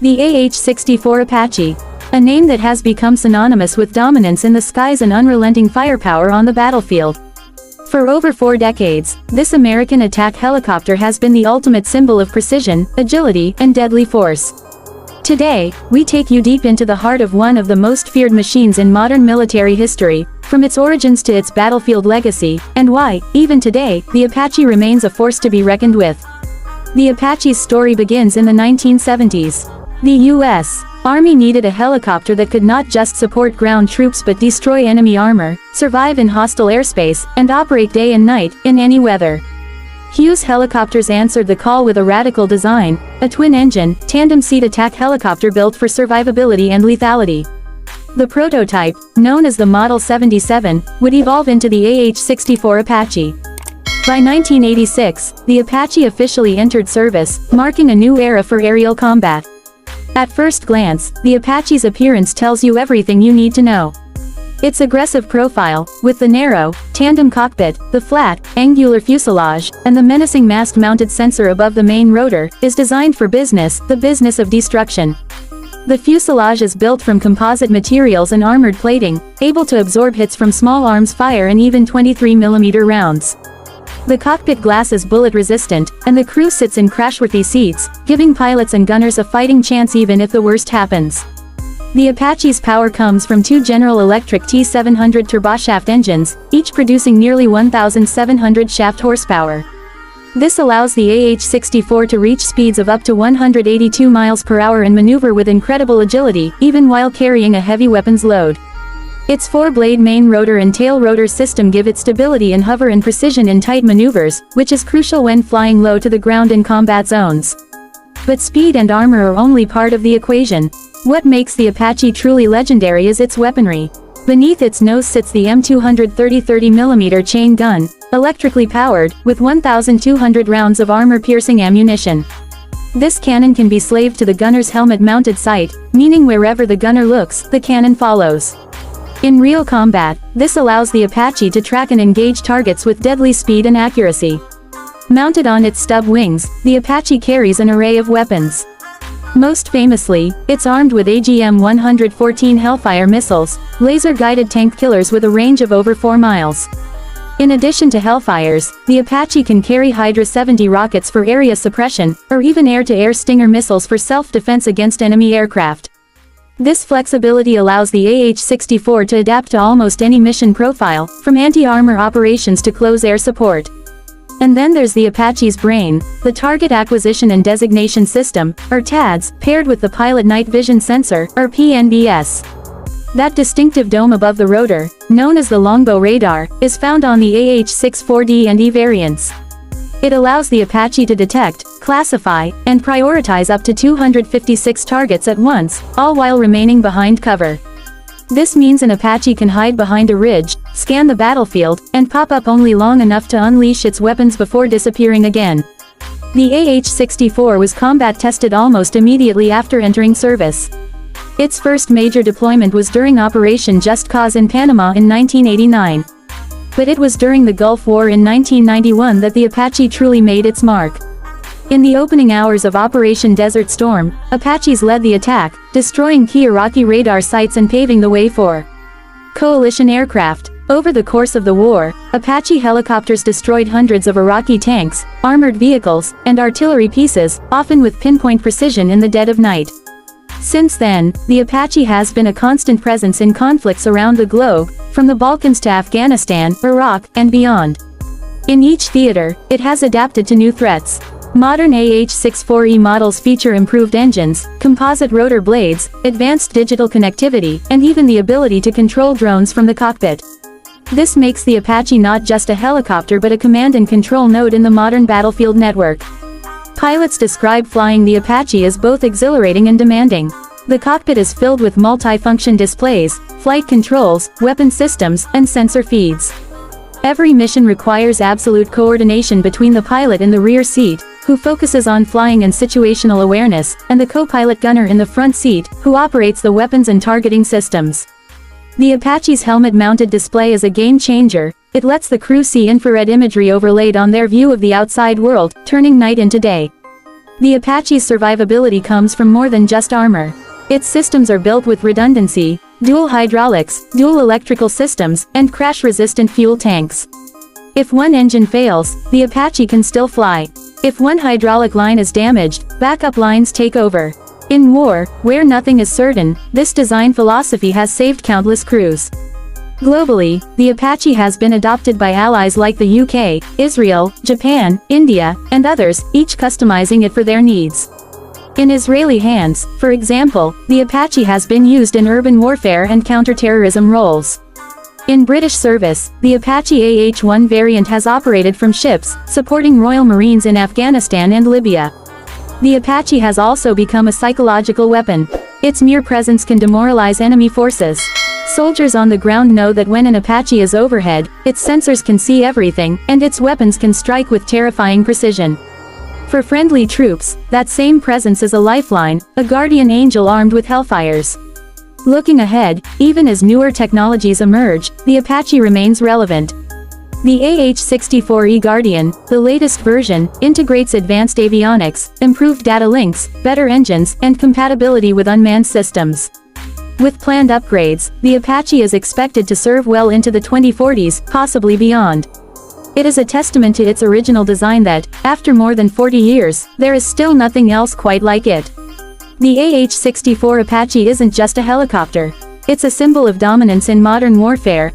The AH-64 Apache, a name that has become synonymous with dominance in the skies and unrelenting firepower on the battlefield. For over 4 decades, this American attack helicopter has been the ultimate symbol of precision, agility, and deadly force. Today, we take you deep into the heart of one of the most feared machines in modern military history, from its origins to its battlefield legacy, and why, even today, the Apache remains a force to be reckoned with. The Apache's story begins in the 1970s. The U.S. Army needed a helicopter that could not just support ground troops but destroy enemy armor, survive in hostile airspace, and operate day and night, in any weather. Hughes Helicopters answered the call with a radical design, a twin-engine, tandem-seat attack helicopter built for survivability and lethality. The prototype, known as the Model 77, would evolve into the AH-64 Apache. By 1986, the Apache officially entered service, marking a new era for aerial combat. At first glance, the Apache's appearance tells you everything you need to know. Its aggressive profile, with the narrow, tandem cockpit, the flat, angular fuselage, and the menacing mast-mounted sensor above the main rotor, is designed for business, the business of destruction. The fuselage is built from composite materials and armored plating, able to absorb hits from small arms fire and even 23mm rounds. The cockpit glass is bullet-resistant, and the crew sits in crashworthy seats, giving pilots and gunners a fighting chance even if the worst happens. The Apache's power comes from 2 General Electric T700 turboshaft engines, each producing nearly 1,700 shaft horsepower. This allows the AH-64 to reach speeds of up to 182 miles per hour and maneuver with incredible agility, even while carrying a heavy weapons load. Its 4-blade main rotor and tail rotor system give it stability and hover and precision in tight maneuvers, which is crucial when flying low to the ground in combat zones. But speed and armor are only part of the equation. What makes the Apache truly legendary is its weaponry. Beneath its nose sits the M230 30mm chain gun, electrically powered, with 1,200 rounds of armor-piercing ammunition. This cannon can be slaved to the gunner's helmet-mounted sight, meaning wherever the gunner looks, the cannon follows. In real combat, this allows the Apache to track and engage targets with deadly speed and accuracy. Mounted on its stub wings, the Apache carries an array of weapons. Most famously, it's armed with AGM-114 Hellfire missiles, laser-guided tank killers with a range of over 4 miles. In addition to Hellfires, the Apache can carry Hydra 70 rockets for area suppression, or even air-to-air Stinger missiles for self-defense against enemy aircraft. This flexibility allows the AH-64 to adapt to almost any mission profile, from anti-armor operations to close air support. And then there's the Apache's brain, the Target Acquisition and Designation System, or TADS, paired with the Pilot Night Vision Sensor, or PNVS. That distinctive dome above the rotor, known as the longbow radar, is found on the AH-64D and E variants. It allows the Apache to detect, classify, and prioritize up to 256 targets at once, all while remaining behind cover. This means an Apache can hide behind a ridge, scan the battlefield, and pop up only long enough to unleash its weapons before disappearing again. The AH-64 was combat tested almost immediately after entering service. Its first major deployment was during Operation Just Cause in Panama in 1989. But it was during the Gulf War in 1991 that the Apache truly made its mark. In the opening hours of Operation Desert Storm, Apaches led the attack, destroying key Iraqi radar sites and paving the way for coalition aircraft. Over the course of the war, Apache helicopters destroyed hundreds of Iraqi tanks, armored vehicles, and artillery pieces, often with pinpoint precision in the dead of night. Since then, the Apache has been a constant presence in conflicts around the globe, from the Balkans to Afghanistan, Iraq, and beyond. In each theater, it has adapted to new threats. Modern AH-64E models feature improved engines, composite rotor blades, advanced digital connectivity, and even the ability to control drones from the cockpit. This makes the Apache not just a helicopter but a command and control node in the modern battlefield network. Pilots describe flying the Apache as both exhilarating and demanding. The cockpit is filled with multi-function displays, flight controls, weapon systems, and sensor feeds. Every mission requires absolute coordination between the pilot in the rear seat, who focuses on flying and situational awareness, and the co-pilot gunner in the front seat, who operates the weapons and targeting systems. The Apache's helmet-mounted display is a game-changer. It lets the crew see infrared imagery overlaid on their view of the outside world, turning night into day. The Apache's survivability comes from more than just armor. Its systems are built with redundancy, dual hydraulics, dual electrical systems, and crash-resistant fuel tanks. If one engine fails, the Apache can still fly. If one hydraulic line is damaged, backup lines take over. In war, where nothing is certain, this design philosophy has saved countless crews. Globally, the Apache has been adopted by allies like the UK, Israel, Japan, India, and others, each customizing it for their needs. In Israeli hands, for example, the Apache has been used in urban warfare and counterterrorism roles. In British service, the Apache AH-1 variant has operated from ships, supporting Royal Marines in Afghanistan and Libya. The Apache has also become a psychological weapon. Its mere presence can demoralize enemy forces. Soldiers on the ground know that when an Apache is overhead, its sensors can see everything, and its weapons can strike with terrifying precision. For friendly troops, that same presence is a lifeline, a guardian angel armed with hellfires. Looking ahead, even as newer technologies emerge, the Apache remains relevant. The AH-64E Guardian, the latest version, integrates advanced avionics, improved data links, better engines, and compatibility with unmanned systems. With planned upgrades, the Apache is expected to serve well into the 2040s, possibly beyond. It is a testament to its original design that, after more than 40 years, there is still nothing else quite like it. The AH-64 Apache isn't just a helicopter. It's a symbol of dominance in modern warfare.